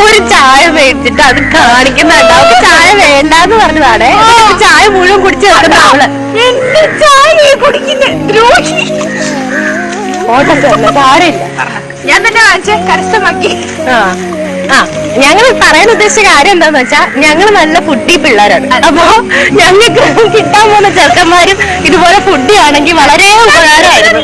ഒരു ചായ മേടിച്ചിട്ട് അത് കാണിക്കുന്നുണ്ട്. അവർക്ക് ചായ വേണ്ടാന്ന് പറഞ്ഞതാണ്. ചായ മുഴുവൻ കുടിച്ചു വെക്കുന്ന അവള്. എന്റെ ചായ കുടിക്കുന്ന ദ്രോഹി. ഓട്ടം സാരമില്ല, ഞാൻ തന്നെ വാങ്ങിച്ച കരസ്ഥമാക്കി. ഞങ്ങൾ പറയാൻ ഉദ്ദേശിച്ച കാര്യം എന്താന്ന് വെച്ചാ, ഞങ്ങൾ നല്ല ഫുഡി പിള്ളേരാണ്. അപ്പൊ ഞങ്ങൾക്ക് കിട്ടാൻ പോകുന്ന ചെറുക്കന്മാരും ഇതുപോലെ ഫുഡി ആണെങ്കിൽ വളരെ ഉപകാരമായിരുന്നു.